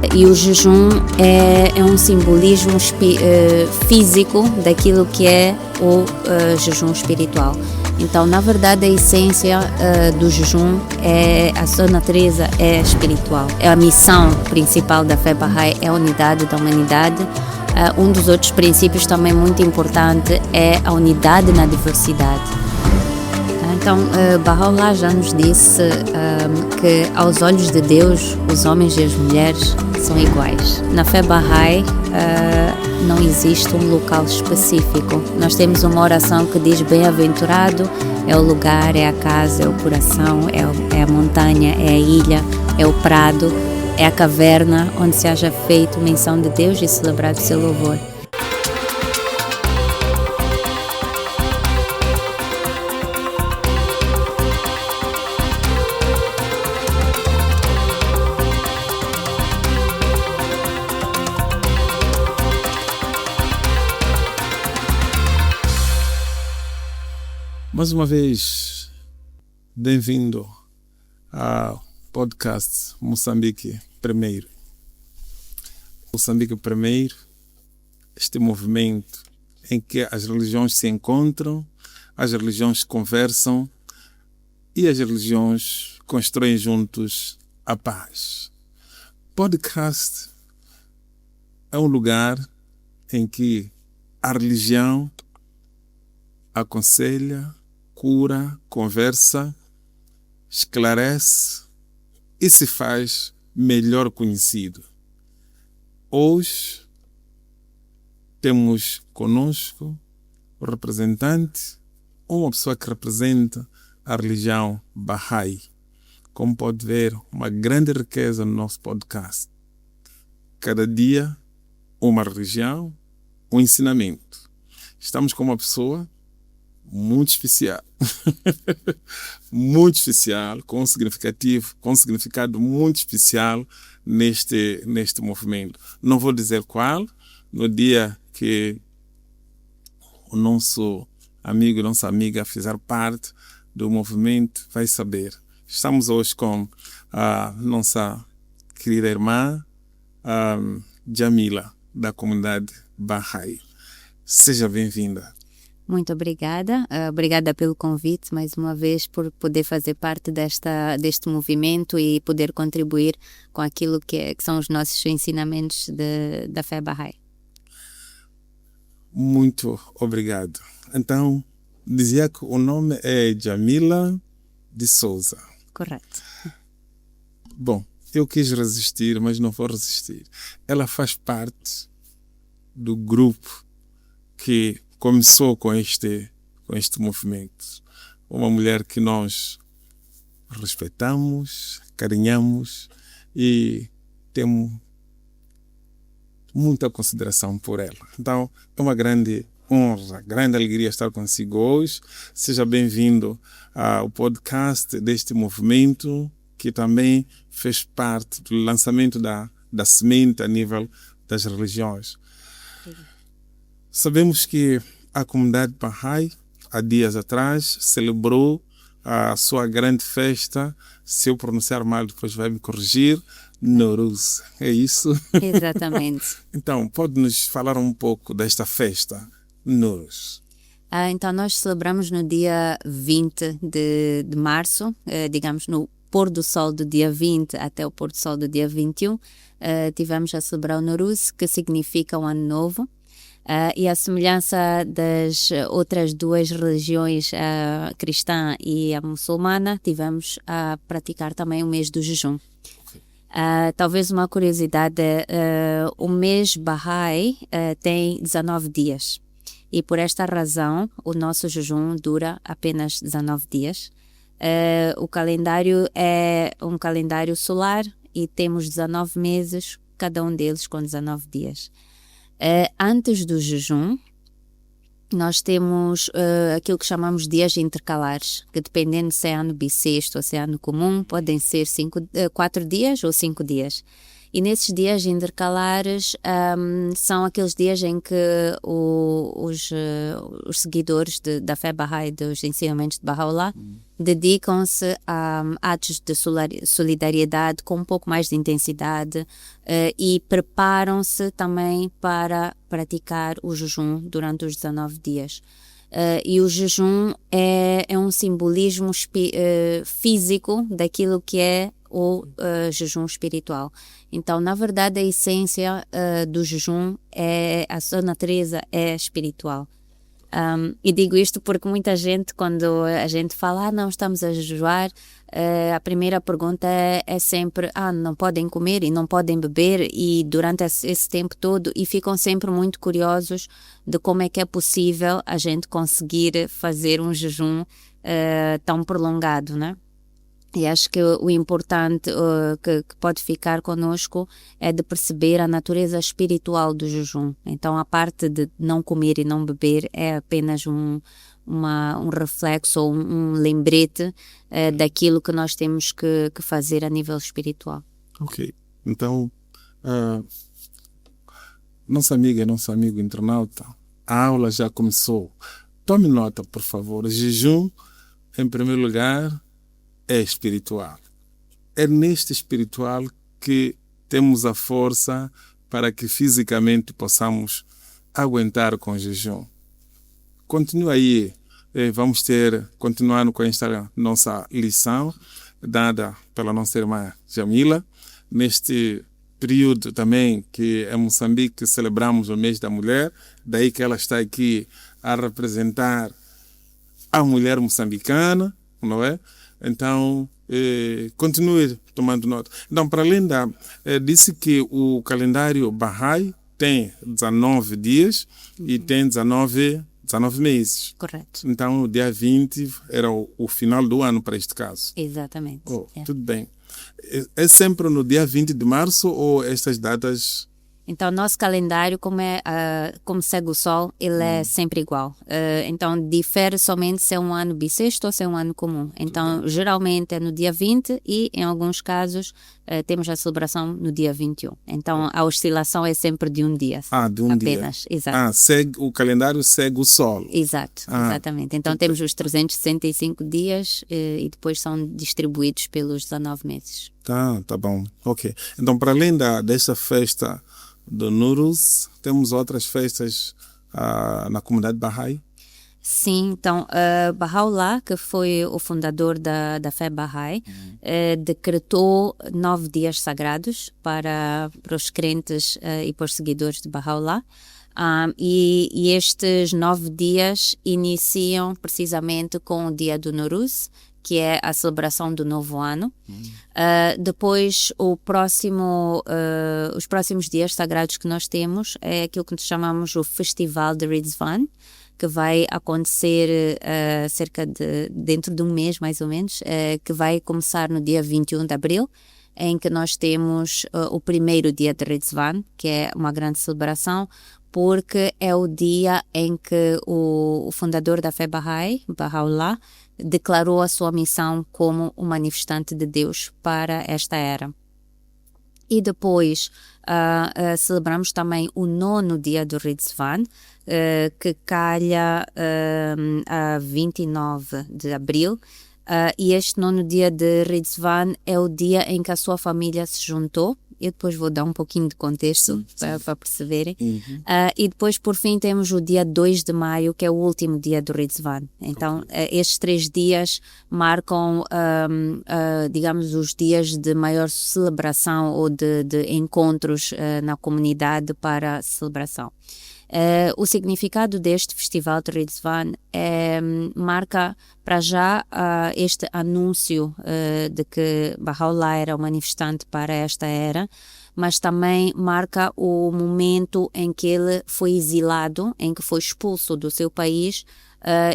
E o jejum é um simbolismo físico daquilo que é o jejum espiritual. Então, na verdade, a essência do jejum, a sua natureza é espiritual. A missão principal da fé Bahá'í é a unidade da humanidade. Um dos outros princípios também muito importante é a unidade na diversidade. Então, Baha'u'lláh já nos disse que aos olhos de Deus, os homens e as mulheres são iguais. Na fé Bahá'í não existe um local específico. Nós temos uma oração que diz: bem-aventurado é o lugar, é a casa, é o coração, é a montanha, é a ilha, é o prado, é a caverna onde se haja feito menção de Deus e celebrado seu louvor. Mais uma vez, bem-vindo ao podcast Moçambique Primeiro. Moçambique Primeiro, este movimento em que as religiões se encontram, as religiões conversam e as religiões constroem juntos a paz. Podcast é um lugar em que a religião aconselha, cura, conversa, esclarece e se faz melhor conhecido. Hoje temos conosco o representante, uma pessoa que representa a religião Bahá'í. Como pode ver, uma grande riqueza no nosso podcast. Cada dia, uma religião, um ensinamento. Estamos com uma pessoa muito especial, muito especial, com um significado muito especial neste movimento. Não vou dizer qual, no dia que o nosso amigo e nossa amiga fizer parte do movimento, vai saber. Estamos hoje com a nossa querida irmã Jamila, da comunidade Bahá'í. Seja bem-vinda. Muito obrigada. Obrigada pelo convite, mais uma vez, por poder fazer parte deste movimento e poder contribuir com aquilo que são os nossos ensinamentos da fé Bahá'í. Muito obrigado. Então, dizia que o nome é Jamila de Souza. Correto. Bom, eu quis resistir, mas não vou resistir. Ela faz parte do grupo que começou com este movimento. Uma mulher que nós respeitamos, carinhamos e temos muita consideração por ela. Então, é uma grande honra, grande alegria estar consigo hoje. Seja bem-vindo ao podcast deste movimento, que também fez parte do lançamento da semente a nível das religiões. Sabemos que a comunidade Bahá'í, há dias atrás, celebrou a sua grande festa. Se eu pronunciar mal, depois vai me corrigir. Nowruz, é isso? Exatamente. Então, pode-nos falar um pouco desta festa, Nowruz? Então, nós celebramos no dia 20 de março, digamos no pôr do sol do dia 20 até o pôr do sol do dia 21, tivemos a celebrar o Nowruz, que significa um ano novo. E a semelhança das outras duas religiões, a cristã e a muçulmana, tivemos a praticar também o mês do jejum. Talvez uma curiosidade, o mês Bahá'í tem 19 dias e por esta razão o nosso jejum dura apenas 19 dias. O calendário é um calendário solar e temos 19 meses, cada um deles com 19 dias. Antes do jejum, nós temos aquilo que chamamos de dias intercalares, que dependendo se é ano bissexto ou se é ano comum, podem ser 4 dias ou 5 dias. E nesses dias intercalares são aqueles dias em que os seguidores da fé Bahá'í, dos ensinamentos de Baha'u'lláh, dedicam-se a atos de solidariedade com um pouco mais de intensidade e preparam-se também para praticar o jejum durante os 19 dias. E o jejum é um simbolismo físico daquilo que é o jejum espiritual. Então, na verdade, a essência do jejum, a sua natureza é espiritual. E digo isto porque muita gente, quando a gente fala, não, estamos a jejuar, a primeira pergunta é sempre, não podem comer e não podem beber e durante esse tempo todo, e ficam sempre muito curiosos de como é que é possível a gente conseguir fazer um jejum tão prolongado, né? E acho que o importante que pode ficar conosco é de perceber a natureza espiritual do jejum. Então, a parte de não comer e não beber é apenas um reflexo ou um lembrete daquilo que nós temos que fazer a nível espiritual. Ok. Então, nossa amiga e nosso amigo internauta, a aula já começou. Tome nota, por favor. O jejum, em primeiro lugar, é espiritual. É neste espiritual que temos a força para que fisicamente possamos aguentar com o jejum. Continua aí, vamos continuando com esta nossa lição dada pela nossa irmã Jamila, neste período também que em Moçambique celebramos o mês da mulher, daí que ela está aqui a representar a mulher moçambicana, não é? Então, continue tomando nota. Então, para além disse que o calendário Bahá'í tem 19 dias e tem 19 meses. Correto. Então, o dia 20 era o final do ano para este caso. Exatamente. Tudo bem. É sempre no dia 20 de março ou estas datas? Então, nosso calendário, como segue o Sol, ele é sempre igual. Então, difere somente se é um ano bissexto ou se é um ano comum. Então, geralmente é no dia 20 e, em alguns casos, temos a celebração no dia 21. Então, a oscilação é sempre de um dia. De um apenas. dia. Exato. O calendário segue o Sol. Exato, exatamente. Então, temos os 365 dias e depois são distribuídos pelos 19 meses. Tá bom. Ok. Então, para além desta festa do Nuruz, temos outras festas na comunidade Bahá'í? Sim, então Baha'u'lláh, que foi o fundador da fé Bahá'í, decretou 9 dias sagrados para os crentes e para os seguidores de Baha'u'lláh. E estes 9 dias iniciam precisamente com o dia do Nuruz, que é a celebração do novo ano. Depois, os próximos dias sagrados que nós temos é aquilo que nós chamamos o Festival de Ridvan, que vai acontecer dentro de um mês, mais ou menos, que vai começar no dia 21 de abril, em que nós temos o primeiro dia de Ridvan, que é uma grande celebração, porque é o dia em que o fundador da fé Bahá'í, Baha'u'lláh, declarou a sua missão como um manifestante de Deus para esta era. E depois celebramos também o 9º dia do Ridvan, que calha a 29 de abril. E este 9º dia de Ridvan é o dia em que a sua família se juntou. Eu depois vou dar um pouquinho de contexto para perceberem. E depois, por fim, temos o dia 2 de maio, que é o último dia do Ridvan. Então, estes 3 dias marcam, digamos, os dias de maior celebração ou de encontros na comunidade para a celebração. O significado deste festival de Ridvan marca para já este anúncio de que Baha'u'lláh era o manifestante para esta era, mas também marca o momento em que ele foi exilado, em que foi expulso do seu país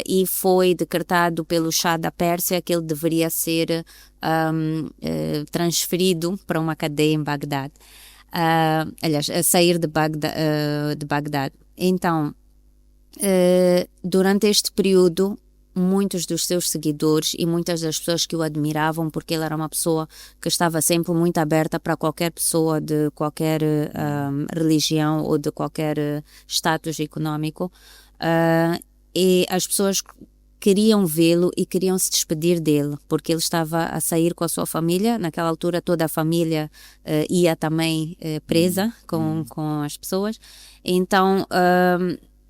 e foi decretado pelo Shah da Pérsia que ele deveria ser transferido para uma cadeia em Bagdade. Aliás, a sair de Bagdade. Então, durante este período, muitos dos seus seguidores e muitas das pessoas que o admiravam, porque ele era uma pessoa que estava sempre muito aberta para qualquer pessoa de qualquer religião ou de qualquer status econômico. E as pessoas queriam vê-lo e queriam se despedir dele, porque ele estava a sair com a sua família. Naquela altura toda a família ia também presa com as pessoas. Então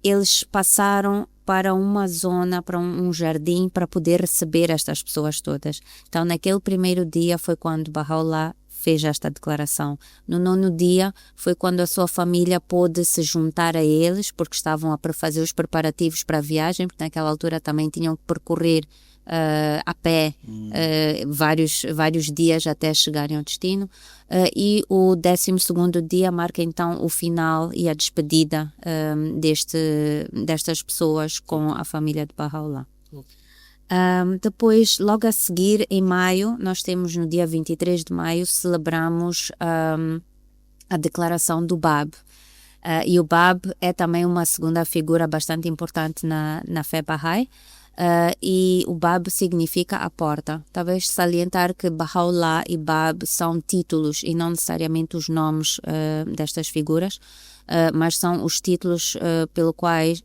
eles passaram para uma zona, para um jardim, para poder receber estas pessoas todas. Então naquele primeiro dia foi quando Baha'u'lláh fez esta declaração. No 9º dia foi quando a sua família pôde se juntar a eles, porque estavam a fazer os preparativos para a viagem, porque naquela altura também tinham que percorrer a pé vários dias até chegarem ao destino. E o 12º dia marca então o final e a despedida destas pessoas com a família de Baha'u'lláh. Depois, logo a seguir, em maio, nós temos no dia 23 de maio, celebramos a declaração do Bab. E o Bab é também uma segunda figura bastante importante na fé Bahá'í. E o Bab significa a porta. Talvez salientar que Baha'u'lláh e Bab são títulos e não necessariamente os nomes destas figuras, mas são os títulos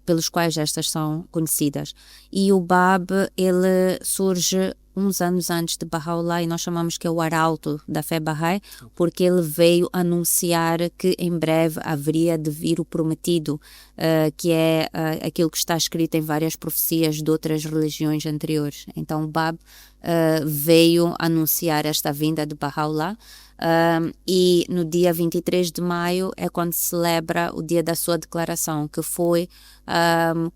pelos quais estas são conhecidas. E o Bab, ele surge uns anos antes de Baha'u'lláh e nós chamamos que é o arauto da fé Bahá'í, porque ele veio anunciar que em breve haveria de vir o prometido, que é aquilo que está escrito em várias profecias de outras religiões anteriores. Então o Bab veio anunciar esta vinda de Baha'u'lláh. E no dia 23 de maio é quando se celebra o dia da sua declaração, que foi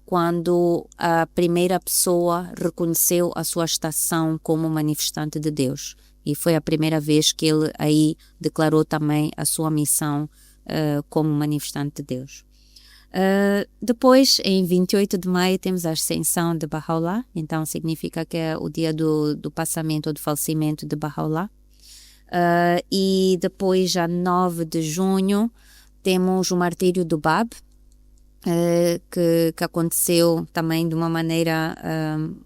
quando a primeira pessoa reconheceu a sua estação como manifestante de Deus. E foi a primeira vez que ele aí declarou também a sua missão como manifestante de Deus. Depois, em 28 de maio, temos a ascensão de Baha'u'lláh, então significa que é o dia do passamento ou do falecimento de Baha'u'lláh. E depois, já 9 de junho, temos o martírio do Bab, que aconteceu também de uma maneira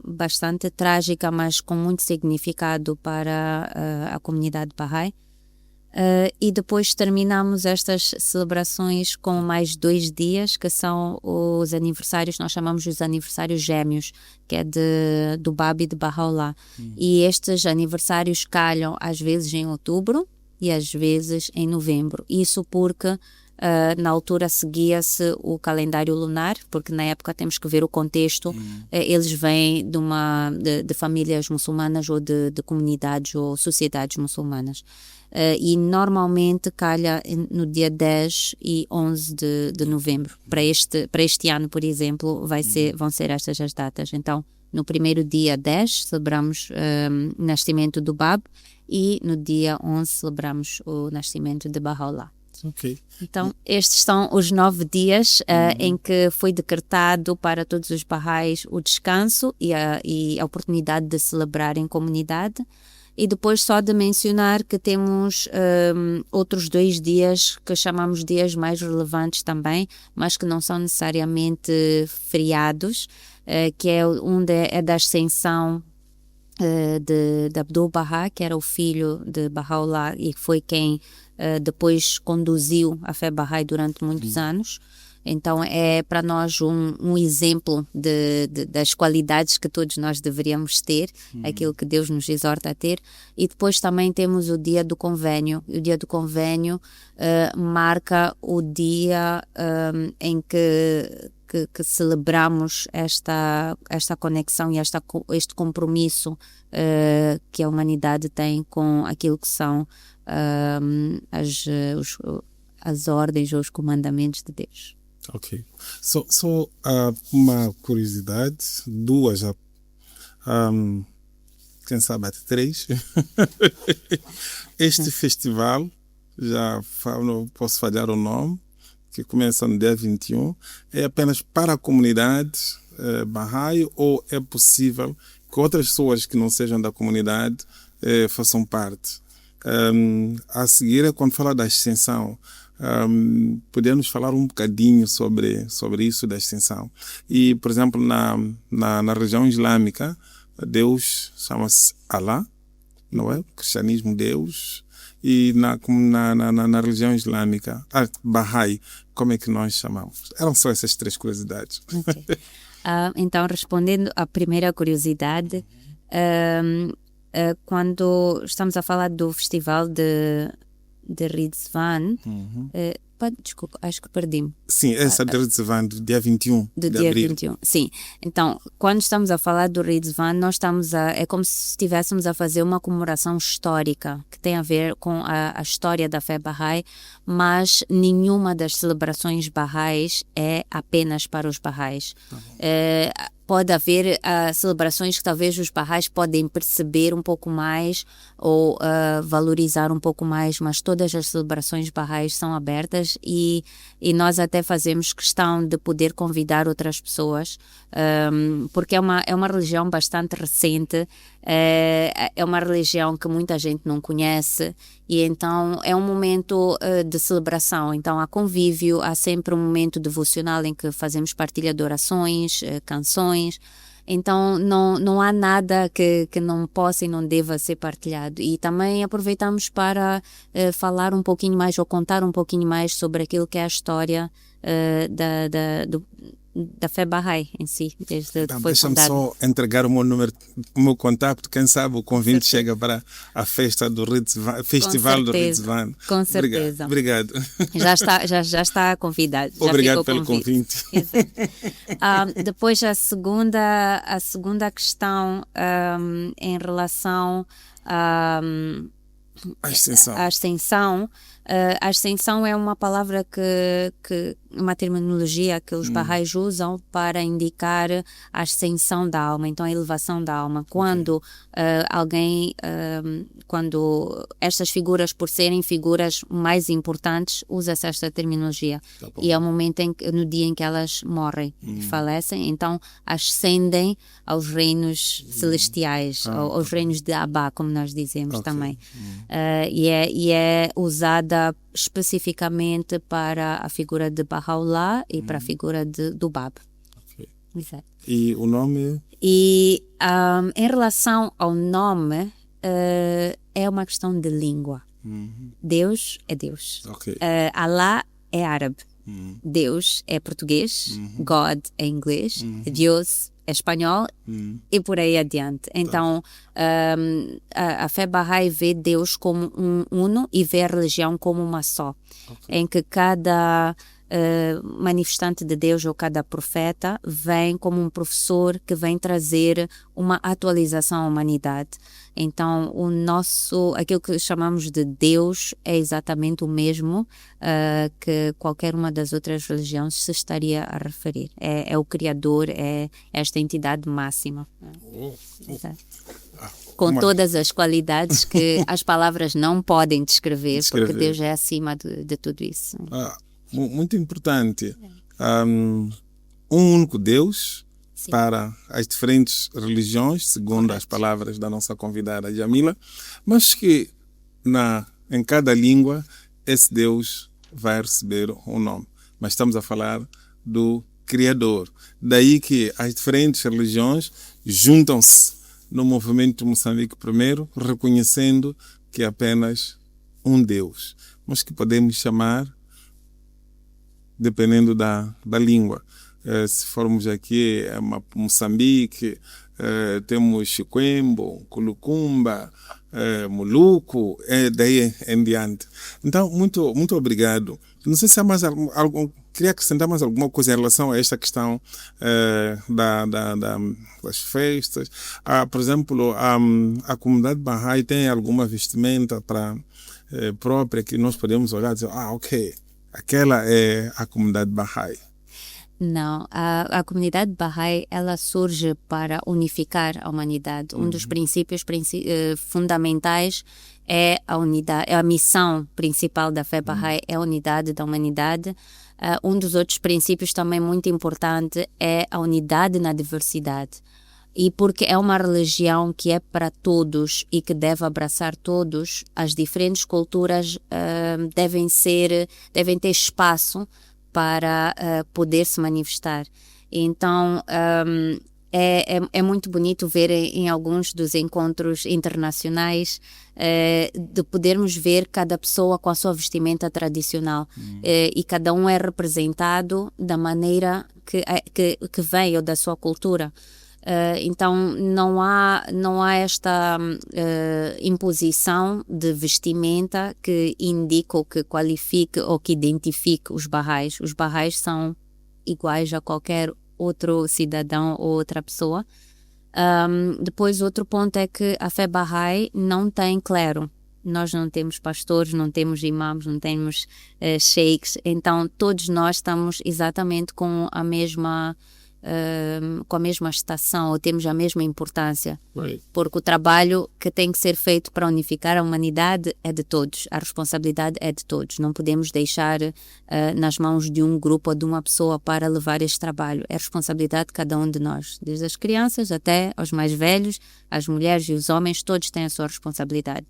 bastante trágica, mas com muito significado para a comunidade Bahá'í. E depois terminamos estas celebrações com mais 2 dias, que são os aniversários, nós chamamos os aniversários gêmeos, que é do Bab e de Baha'u'lláh. E estes aniversários calham às vezes em outubro e às vezes em novembro. Isso porque na altura seguia-se o calendário lunar, porque na época temos que ver o contexto. Eles vêm de famílias muçulmanas ou de comunidades ou sociedades muçulmanas. E normalmente calha no dia 10 e 11 de novembro. Para este ano, por exemplo, vão ser estas as datas. Então, no primeiro dia 10 celebramos o nascimento do Bab e no dia 11 celebramos o nascimento de Baha'u'lláh. Ok. Então, estes são os 9 dias em que foi decretado para todos os Bahá'ís o descanso e a oportunidade de celebrar em comunidade. E depois só de mencionar que temos outros 2 dias que chamamos dias mais relevantes também, mas que não são necessariamente feriados, que é é da ascensão de Abdu'l-Bahá, que era o filho de Baha'u'lláh e foi quem depois conduziu a fé Bahá'í durante muitos anos. Então é para nós um exemplo das qualidades que todos nós deveríamos ter, aquilo que Deus nos exorta a ter. E depois também temos o dia do convênio. O dia do convênio marca o dia em que celebramos esta conexão e este compromisso que a humanidade tem com aquilo que são as ordens ou os comandamentos de Deus. Ok. Só uma curiosidade, 2 já, quem sabe até 3. Este festival, não posso falhar o nome, que começa no dia 21, é apenas para a comunidade Bahá'í ou é possível que outras pessoas que não sejam da comunidade façam parte? A seguir, quando fala da ascensão, podemos falar um bocadinho sobre isso da extinção. E, por exemplo, na religião islâmica, Deus chama-se Allah, não é? Cristianismo, Deus. E na religião islâmica, Bahá'í, como é que nós chamamos? Eram só essas três curiosidades. Okay. Então, respondendo à primeira curiosidade, quando estamos a falar do festival de Rizwan, desculpa, acho que perdi-me. Sim, essa de Rizwan, do dia 21 Do de dia abril. 21, sim. Então, quando estamos a falar do Rizwan, é como se estivéssemos a fazer uma comemoração histórica, que tem a ver com a história da fé Bahá'í, mas nenhuma das celebrações Bahá'ís é apenas para os Bahá'ís. Pode haver celebrações que talvez os Bahá'ís podem perceber um pouco mais ou valorizar um pouco mais, mas todas as celebrações Bahá'ís são abertas e nós até fazemos questão de poder convidar outras pessoas, porque é uma religião bastante recente, é uma religião que muita gente não conhece e então é um momento de celebração. Então há convívio, há sempre um momento devocional em que fazemos partilha de orações, canções. Então não há nada que não possa e não deva ser partilhado. E também aproveitamos para falar um pouquinho mais ou contar um pouquinho mais sobre aquilo que é a história da fé Bahá'í em si. Deixa-me só entregar o meu número, o meu contacto, quem sabe o convite chega para a festa do Rizwan, Festival do Rizwan. Com certeza. Obrigado. Já está convidado. Obrigado pelo convite. Depois a segunda questão em relação à ascensão. A ascensão é uma palavra uma terminologia que os Bahá'ís usam para indicar a ascensão da alma, então a elevação da alma. Quando quando estas figuras, por serem figuras mais importantes, usa-se esta terminologia. E é o momento no dia em que elas morrem, falecem, então ascendem aos reinos celestiais, aos reinos de Abá, como nós dizemos também. E é usada especificamente para a figura de Baha'u'lláh e para a figura do Bab. Exato. E o nome? E em relação ao nome, é uma questão de língua. Deus é Deus. Allah é árabe. Deus é português. God é inglês. Deus é espanhol e por aí adiante. Então, a fé Bahá'í vê Deus como um uno e vê a religião como uma só, em que cada manifestante de Deus ou cada profeta vem como um professor que vem trazer uma atualização à humanidade. Então, aquilo que chamamos de Deus é exatamente o mesmo que qualquer uma das outras religiões se estaria a referir. É o Criador, é esta entidade máxima. Com todas as qualidades que as palavras não podem descrever, porque Deus é acima de tudo isso. Muito importante. Um único Deus. Sim. Para as diferentes religiões, segundo as palavras da nossa convidada Jamila, mas que em cada língua esse Deus vai receber um nome. Mas estamos a falar do Criador. Daí que as diferentes religiões juntam-se no movimento Moçambique primeiro, reconhecendo que é apenas um Deus, mas que podemos chamar dependendo da língua. Se formos aqui Moçambique, temos Chiquembo, Culucumba, Moluco, daí em diante. Então, muito, muito obrigado. Não sei se há mais queria acrescentar mais alguma coisa em relação a esta questão das festas. Por exemplo, a comunidade Bahá'í tem alguma vestimenta própria que nós podemos olhar e dizer, ok, aquela é a comunidade Bahá'í. Não, a comunidade Bahá'í, ela surge para unificar a humanidade. Um dos princípios fundamentais é a unidade, a missão principal da fé Bahá'í é a unidade da humanidade. Um dos outros princípios também muito importante é a unidade na diversidade. E porque é uma religião que é para todos e que deve abraçar todos, as diferentes culturas devem ter espaço para poder se manifestar. Então, é muito bonito ver em alguns dos encontros internacionais de podermos ver cada pessoa com a sua vestimenta tradicional e cada um é representado da maneira que vem ou da sua cultura. Então não há esta imposição de vestimenta que indique ou que qualifique ou que identifique os Baha'is. Os Baha'is são iguais a qualquer outro cidadão ou outra pessoa. Depois outro ponto é que a fé Baha'i não tem clero. Nós não temos pastores, não temos imãs, não temos sheikhs, então todos nós estamos exatamente com a mesma estação, ou temos a mesma importância, porque o trabalho que tem que ser feito para unificar a humanidade é de todos, a responsabilidade é de todos, não podemos deixar nas mãos de um grupo ou de uma pessoa para levar este trabalho, é responsabilidade de cada um de nós, desde as crianças até aos mais velhos, as mulheres e os homens, todos têm a sua responsabilidade.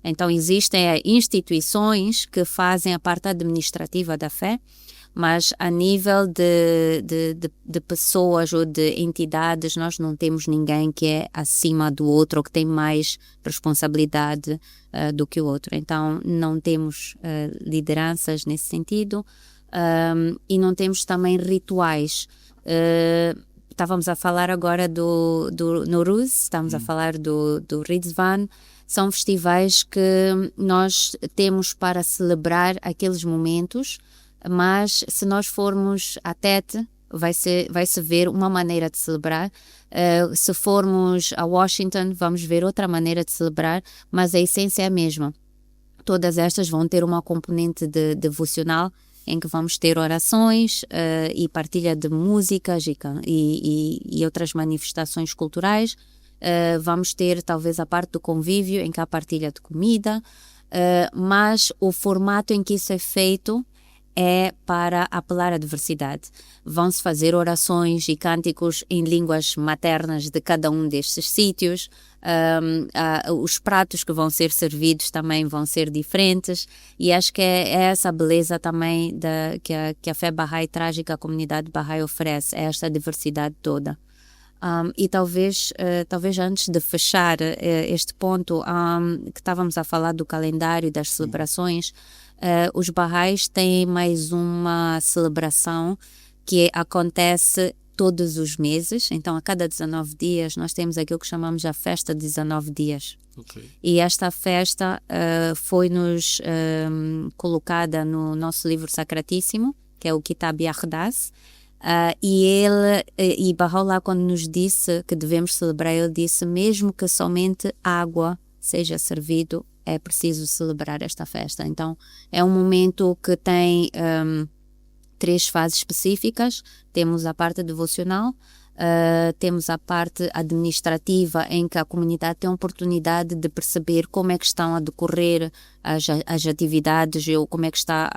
Então existem instituições que fazem a parte administrativa da fé, mas a nível de pessoas ou de entidades, nós não temos ninguém que é acima do outro ou que tem mais responsabilidade do que o outro. Então, não temos lideranças nesse sentido e não temos também rituais. Estávamos a falar agora do Nowruz, estamos a falar do Ridvan. São festivais que nós temos para celebrar aqueles momentos, mas se nós formos a Tete, vai-se ver uma maneira de celebrar. Se formos a Washington, vamos ver outra maneira de celebrar, mas a essência é a mesma. Todas estas vão ter uma componente devocional, em que vamos ter orações e partilha de músicas e outras manifestações culturais. Vamos ter talvez a parte do convívio, em que há partilha de comida, mas o formato em que isso é feito é para apelar à diversidade. Vão-se fazer orações e cânticos em línguas maternas de cada um destes sítios. Os pratos que vão ser servidos também vão ser diferentes, e acho que é essa beleza também que a fé Baha'i traz e que a comunidade Baha'i oferece, é esta diversidade toda. E talvez antes de fechar este ponto, que estávamos a falar do calendário e das celebrações, os Baha'is têm mais uma celebração que acontece todos os meses. Então, a cada 19 dias, nós temos aquilo que chamamos a festa de 19 dias. Okay. E esta festa foi-nos colocada no nosso livro sacratíssimo, que é o Kitab Yahdas. E Baha'u'lláh, quando nos disse que devemos celebrar, ele disse: mesmo que somente água seja servido, é preciso celebrar esta festa. Então, é um momento que tem 3 fases específicas. Temos a parte devocional, temos a parte administrativa, em que a comunidade tem a oportunidade de perceber como é que estão a decorrer as atividades, ou como é que está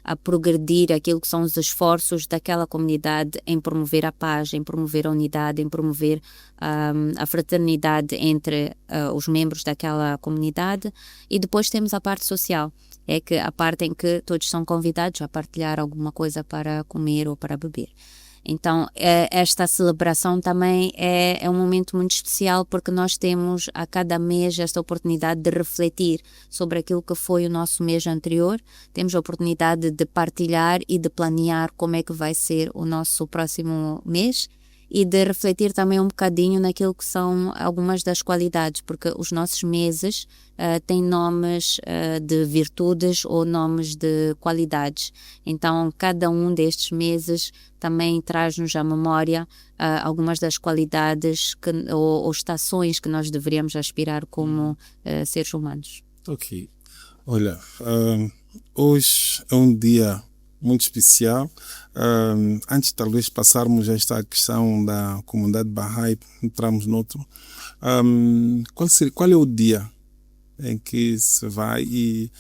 a progredir aquilo que são os esforços daquela comunidade em promover a paz, em promover a unidade, em promover a fraternidade entre os membros daquela comunidade. E depois temos a parte social, é que a parte em que todos são convidados a partilhar alguma coisa para comer ou para beber. Então, esta celebração também é um momento muito especial, porque nós temos a cada mês esta oportunidade de refletir sobre aquilo que foi o nosso mês anterior, temos a oportunidade de partilhar e de planear como é que vai ser o nosso próximo mês, e de refletir também um bocadinho naquilo que são algumas das qualidades, porque os nossos meses têm nomes de virtudes ou nomes de qualidades. Então, cada um destes meses também traz-nos à memória algumas das qualidades ou estações que nós deveríamos aspirar como seres humanos. Ok. Olha, hoje é um dia muito especial. Antes talvez passarmos esta questão da comunidade Baha'i, entramos noutro. Qual é o dia em que se vai e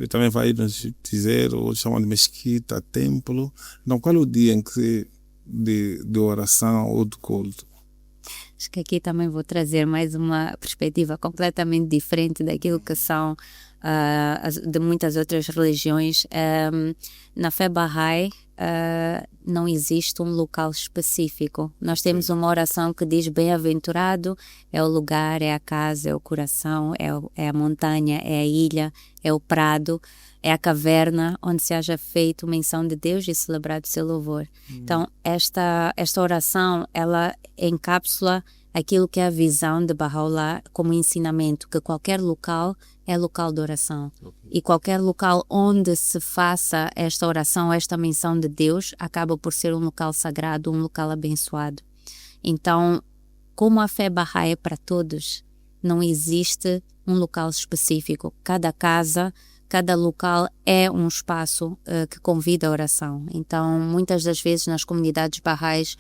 também vai nos dizer, ou chamam de mesquita, templo? Então, qual é o dia em que de oração ou de culto? Acho que aqui também vou trazer mais uma perspectiva completamente diferente daquilo que são de muitas outras religiões. Na fé Bahá'í não existe um local específico. Nós temos uma oração que diz: bem-aventurado é o lugar, é a casa, é o coração, é a montanha, é a ilha, é o prado, é a caverna onde se haja feito menção de Deus e celebrado seu louvor. Então, esta oração, ela encapsula aquilo que é a visão de Baha'u'lláh como ensinamento, que qualquer local é local de oração. E qualquer local onde se faça esta oração, esta menção de Deus, acaba por ser um local sagrado, um local abençoado. Então, como a fé Bahá'í é para todos, não existe um local específico. Cada casa, cada local é um espaço que convida a oração. Então, muitas das vezes nas comunidades Bahá'ís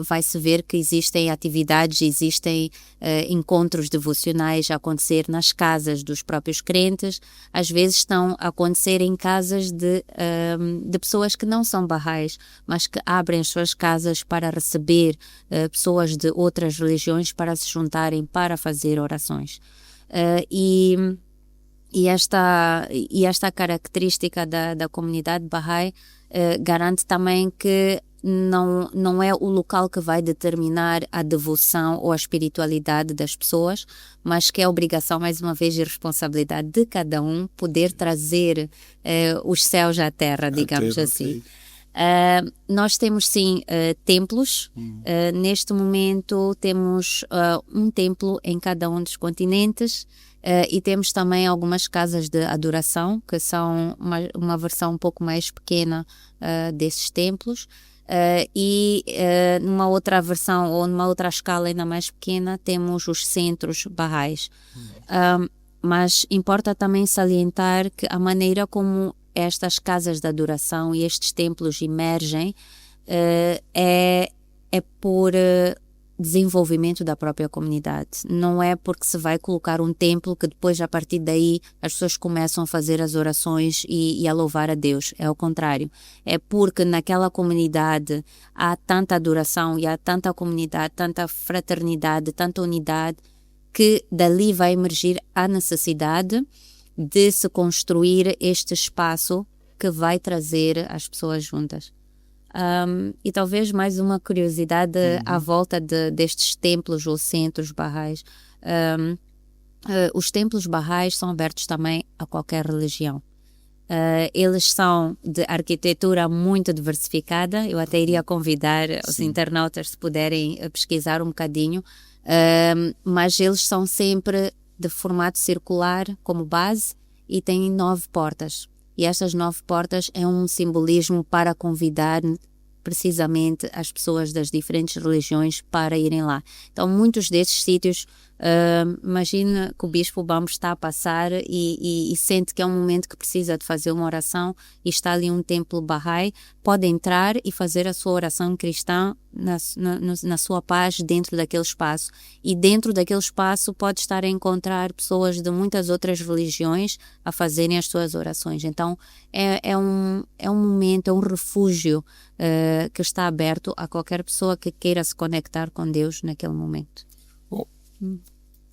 vai-se ver que existem atividades, existem encontros devocionais a acontecer nas casas dos próprios crentes. Às vezes estão a acontecer em casas de pessoas que não são Bahá'ís, mas que abrem as suas casas para receber pessoas de outras religiões para se juntarem para fazer orações. E esta característica da comunidade Bahá'í garante também que não é o local que vai determinar a devoção ou a espiritualidade das pessoas, mas que é obrigação, mais uma vez, e responsabilidade de cada um poder trazer os céus à terra, digamos assim. Okay. Nós temos sim templos. Neste momento temos um templo em cada um dos continentes. E temos também algumas casas de adoração, que são uma versão um pouco mais pequena desses templos. Numa outra versão ou numa outra escala ainda mais pequena temos os centros Bahá'ís. Mas importa também salientar que a maneira como estas casas de adoração e estes templos emergem é por desenvolvimento da própria comunidade. Não é porque se vai colocar um templo que depois, a partir daí, as pessoas começam a fazer as orações e a louvar a Deus. É o contrário. É porque naquela comunidade há tanta adoração e há tanta comunidade, tanta fraternidade, tanta unidade, que dali vai emergir a necessidade de se construir este espaço que vai trazer as pessoas juntas. E talvez mais uma curiosidade à volta destes templos ou centros Bahá'ís. Os templos Bahá'ís são abertos também a qualquer religião. Eles são de arquitetura muito diversificada. Eu até iria convidar os internautas, se puderem pesquisar um bocadinho, mas eles são sempre de formato circular como base e têm 9 portas. E estas 9 portas é um simbolismo para convidar precisamente as pessoas das diferentes religiões para irem lá. Então, muitos desses sítios, imagina que o Bispo Bambo está a passar e sente que é um momento que precisa de fazer uma oração e está ali um templo Bahá'í, pode entrar e fazer a sua oração cristã na sua paz dentro daquele espaço. E dentro daquele espaço pode estar a encontrar pessoas de muitas outras religiões a fazerem as suas orações. Então, é um momento, é um refúgio que está aberto a qualquer pessoa que queira se conectar com Deus naquele momento.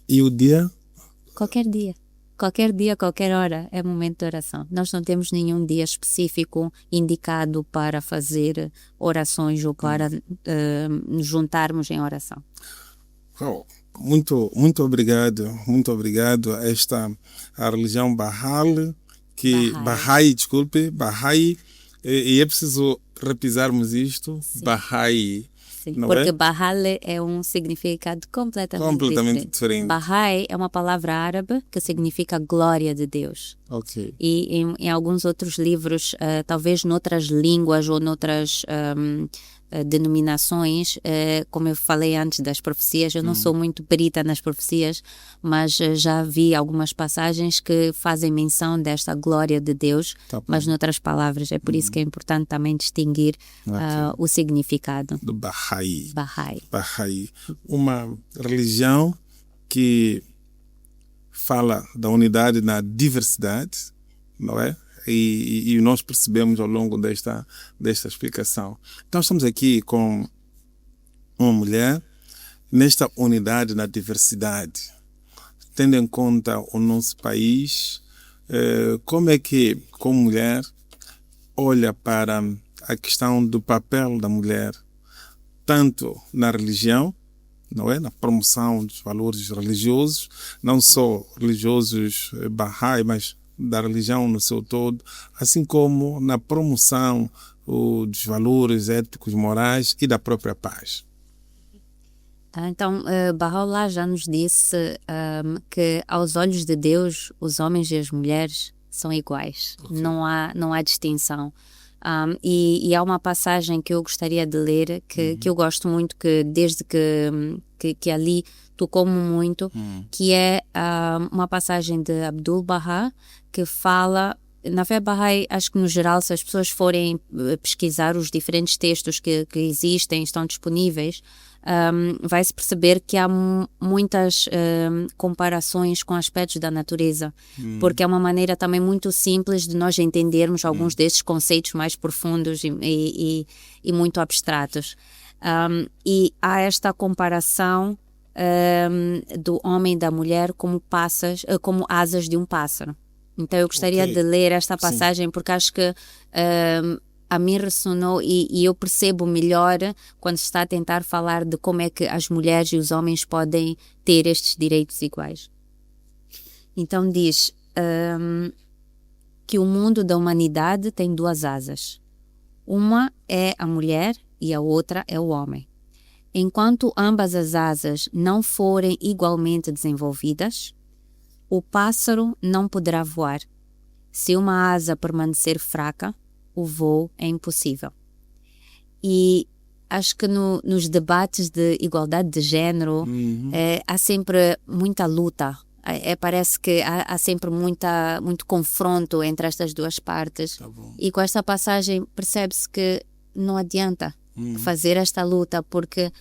E o dia? Qualquer dia. Qualquer dia, qualquer hora é momento de oração. Nós não temos nenhum dia específico indicado para fazer orações ou para nos juntarmos em oração. Muito obrigado a religião Bahá'í, Bahá'í, e é preciso repisarmos isto. Sim. Bahá'í. Sim, porque Bahá'í é um significado completamente diferente. Bahá'í é uma palavra árabe que significa glória de Deus. Okay. E em alguns outros livros, talvez noutras línguas ou noutras denominações, como eu falei antes das profecias, eu não sou muito perita nas profecias, mas já vi algumas passagens que fazem menção desta glória de Deus, mas noutras palavras. É por isso que é importante também distinguir o significado. Do Bahá'í. Bahá'í. Uma religião que fala da unidade na diversidade, não é? E nós percebemos ao longo desta explicação. Então estamos aqui com uma mulher nesta unidade na diversidade, tendo em conta o nosso país, como é que, como mulher, olha para a questão do papel da mulher, tanto na religião, não é? Na promoção dos valores religiosos, não só religiosos Bahá'í, mas da religião no seu todo, assim como na promoção dos valores éticos, morais e da própria paz. Então, Baha'u'lláh já nos disse que aos olhos de Deus, os homens e as mulheres são iguais. Okay. Não há distinção. E há uma passagem que eu gostaria de ler, que eu gosto muito, que desde que ali tocou-me muito, que é uma passagem de Abdul Baha, que fala... Na fé Bahá'í, acho que no geral, se as pessoas forem pesquisar os diferentes textos que existem, estão disponíveis, vai-se perceber que há muitas comparações com aspectos da natureza, porque é uma maneira também muito simples de nós entendermos alguns desses conceitos mais profundos e muito abstratos. E há esta comparação do homem e da mulher como asas de um pássaro. Então eu gostaria de ler esta passagem, porque acho que a mim ressonou e eu percebo melhor quando se está a tentar falar de como é que as mulheres e os homens podem ter estes direitos iguais. Então diz que o mundo da humanidade tem duas asas. Uma é a mulher e a outra é o homem. Enquanto ambas as asas não forem igualmente desenvolvidas, o pássaro não poderá voar. Se uma asa permanecer fraca, o voo é impossível. E acho que nos debates de igualdade de género há sempre muita luta. Parece que há sempre muito confronto entre estas duas partes. Tá bom. E com esta passagem percebe-se que não adianta fazer esta luta, porque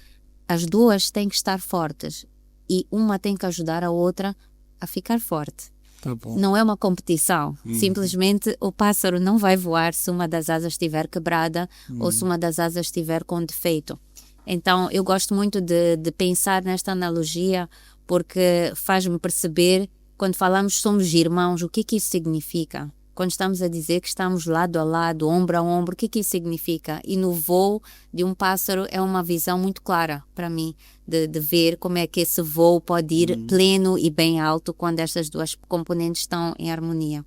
as duas têm que estar fortes e uma tem que ajudar a outra a ficar forte. Tá bom. Não é uma competição. Simplesmente o pássaro não vai voar se uma das asas estiver quebrada ou se uma das asas estiver com defeito. Então eu gosto muito de pensar nesta analogia, porque faz-me perceber, quando falamos somos irmãos, o que isso significa? Quando estamos a dizer que estamos lado a lado, ombro a ombro, o que isso significa? E no voo de um pássaro é uma visão muito clara para mim, de ver como é que esse voo pode ir pleno e bem alto quando estas duas componentes estão em harmonia.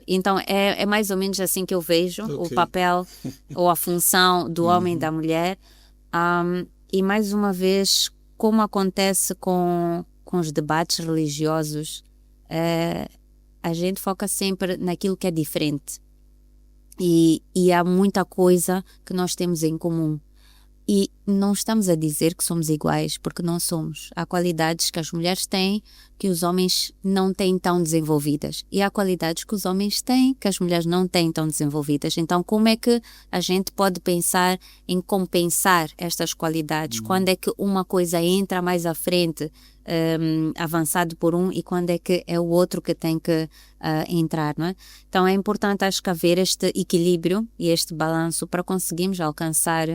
Então é mais ou menos assim que eu vejo o papel ou a função do homem e da mulher. E mais uma vez, como acontece com os debates religiosos, a gente foca sempre naquilo que é diferente. E há muita coisa que nós temos em comum. E não estamos a dizer que somos iguais, porque não somos. Há qualidades que as mulheres têm que os homens não têm tão desenvolvidas. E há qualidades que os homens têm que as mulheres não têm tão desenvolvidas. Então, como é que a gente pode pensar em compensar estas qualidades? Quando é que uma coisa entra mais à frente, avançado por um, e quando é que é o outro que tem que entrar, não é? Então é importante, acho que, haver este equilíbrio e este balanço para conseguirmos alcançar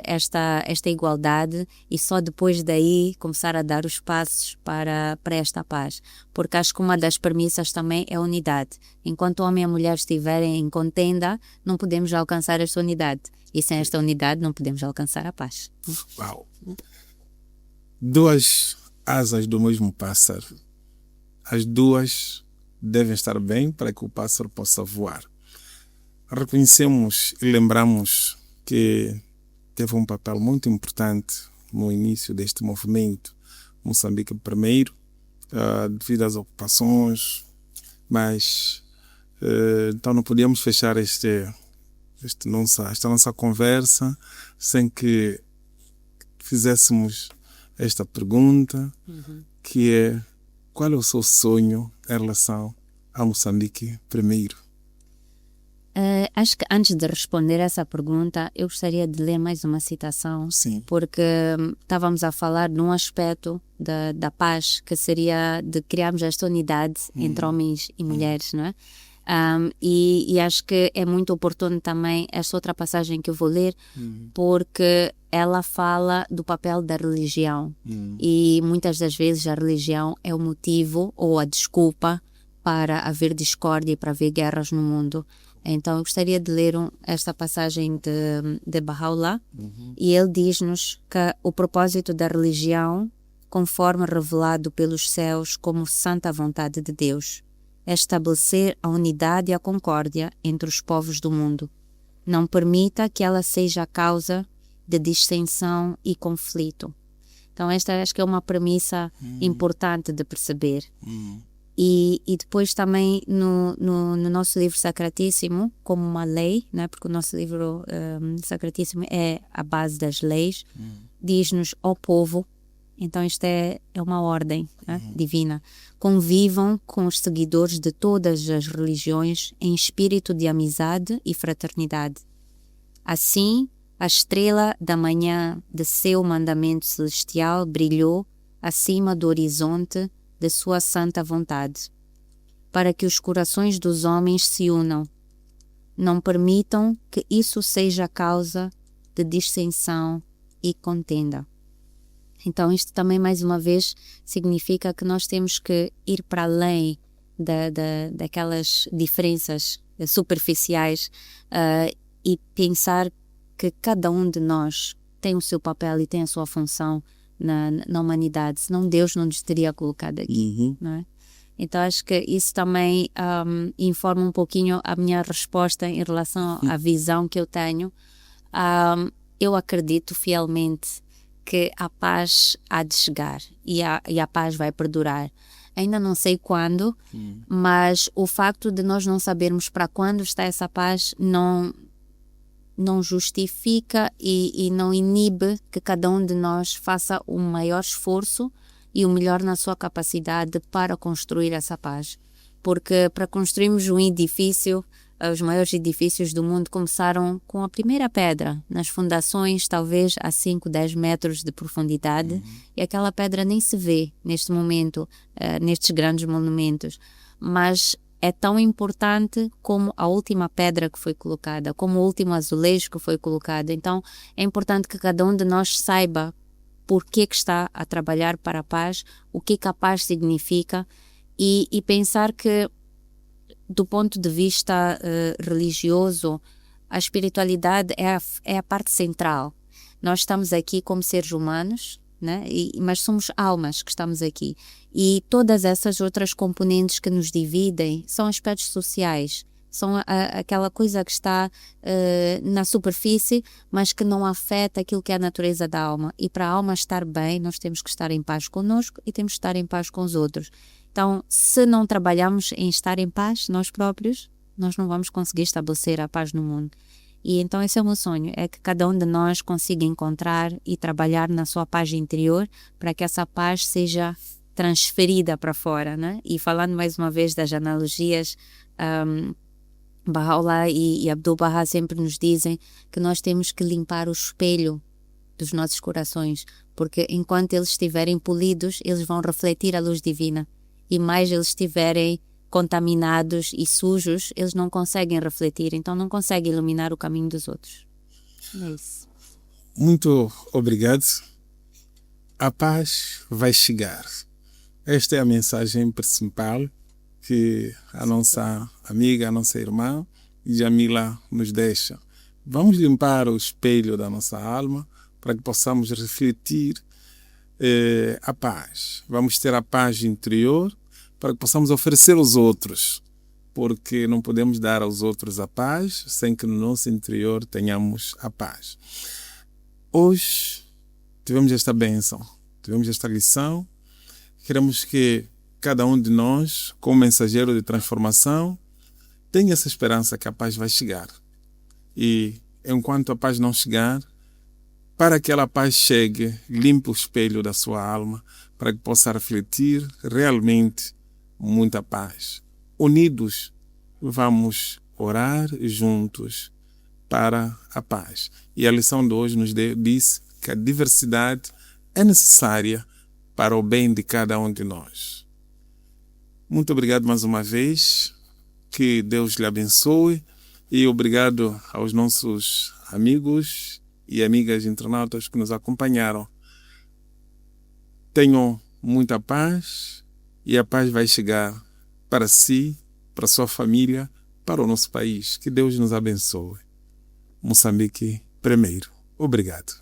esta igualdade, e só depois daí começar a dar os passos para esta paz, porque acho que uma das premissas também é a unidade. Enquanto o homem e a mulher estiverem em contenda, não podemos alcançar esta unidade, e sem esta unidade não podemos alcançar a paz. Uau! Duas asas do mesmo pássaro. As duas devem estar bem para que o pássaro possa voar. Reconhecemos e lembramos que teve um papel muito importante no início deste movimento Moçambique primeiro, devido às ocupações, mas então não podíamos fechar esta nossa conversa sem que fizéssemos esta pergunta, que é: qual é o seu sonho em relação a Moçambique primeiro? Acho que antes de responder essa pergunta, eu gostaria de ler mais uma citação. Sim. Porque estávamos a falar de um aspecto da paz, que seria de criarmos esta unidade entre homens e mulheres, não é? E acho que é muito oportuno também esta outra passagem que eu vou ler, porque ela fala do papel da religião. E muitas das vezes a religião é o motivo ou a desculpa para haver discórdia e para haver guerras no mundo. Então eu gostaria de ler esta passagem de Baha'u'lláh, e ele diz-nos que o propósito da religião, conforme revelado pelos céus como santa vontade de Deus, é estabelecer a unidade e a concórdia entre os povos do mundo. Não permita que ela seja a causa de dissensão e conflito. Então esta acho que é uma premissa importante de perceber. E depois também no nosso livro Sacratíssimo, como uma lei, né? Porque o nosso livro Sacratíssimo é a base das leis, diz-nos ao povo, então isto é uma ordem, né? Divina, convivam com os seguidores de todas as religiões em espírito de amizade e fraternidade. Assim, a estrela da manhã de seu mandamento celestial brilhou acima do horizonte de sua santa vontade, para que os corações dos homens se unam. Não permitam que isso seja causa de dissensão e contenda. Então isto também mais uma vez significa que nós temos que ir para além daquelas diferenças superficiais e pensar que cada um de nós tem o seu papel e tem a sua função na humanidade, senão Deus não nos teria colocado aqui, não é? Então acho que isso também informa um pouquinho a minha resposta em relação à visão que eu tenho. Eu acredito fielmente que a paz há de chegar e a paz vai perdurar. Ainda não sei quando, mas o facto de nós não sabermos para quando está essa paz não justifica e não inibe que cada um de nós faça o maior esforço e o melhor na sua capacidade para construir essa paz. Porque para construirmos um edifício, os maiores edifícios do mundo começaram com a primeira pedra, nas fundações, talvez a 5, 10 metros de profundidade, e aquela pedra nem se vê neste momento, nestes grandes monumentos. Mas é tão importante como a última pedra que foi colocada, como o último azulejo que foi colocado. Então é importante que cada um de nós saiba por que está a trabalhar para a paz, o que a paz significa, e pensar que do ponto de vista religioso, a espiritualidade é a parte central. Nós estamos aqui como seres humanos, né? Mas somos almas que estamos aqui, e todas essas outras componentes que nos dividem são aspectos sociais, são aquela coisa que está na superfície, mas que não afeta aquilo que é a natureza da alma. E para a alma estar bem, nós temos que estar em paz connosco e temos que estar em paz com os outros. Então, se não trabalhamos em estar em paz nós próprios, nós não vamos conseguir estabelecer a paz no mundo. E então esse é o meu sonho, é que cada um de nós consiga encontrar e trabalhar na sua paz interior para que essa paz seja transferida para fora, né? E falando mais uma vez das analogias, Baha'u'lláh e Abdu'l-Bahá sempre nos dizem que nós temos que limpar o espelho dos nossos corações, porque enquanto eles estiverem polidos, eles vão refletir a luz divina, e mais eles estiverem contaminados e sujos, eles não conseguem refletir, então não conseguem iluminar o caminho dos outros. É isso. Muito obrigado. A paz vai chegar. Esta é a mensagem principal que a nossa amiga, a nossa irmã Jamila nos deixa. Vamos limpar o espelho da nossa alma para que possamos refletir a paz. Vamos ter a paz interior para que possamos oferecer aos outros, porque não podemos dar aos outros a paz sem que no nosso interior tenhamos a paz. Hoje tivemos esta bênção, tivemos esta lição. Queremos que cada um de nós, como mensageiro de transformação, tenha essa esperança que a paz vai chegar. E enquanto a paz não chegar, para que aquela paz chegue, limpe o espelho da sua alma, para que possa refletir realmente muita paz. Unidos, vamos orar juntos para a paz. E a lição de hoje nos disse que a diversidade é necessária para o bem de cada um de nós. Muito obrigado mais uma vez. Que Deus lhe abençoe e obrigado aos nossos amigos e amigas internautas que nos acompanharam. Tenham muita paz e a paz vai chegar para si, para sua família, para o nosso país. Que Deus nos abençoe. Moçambique primeiro. Obrigado.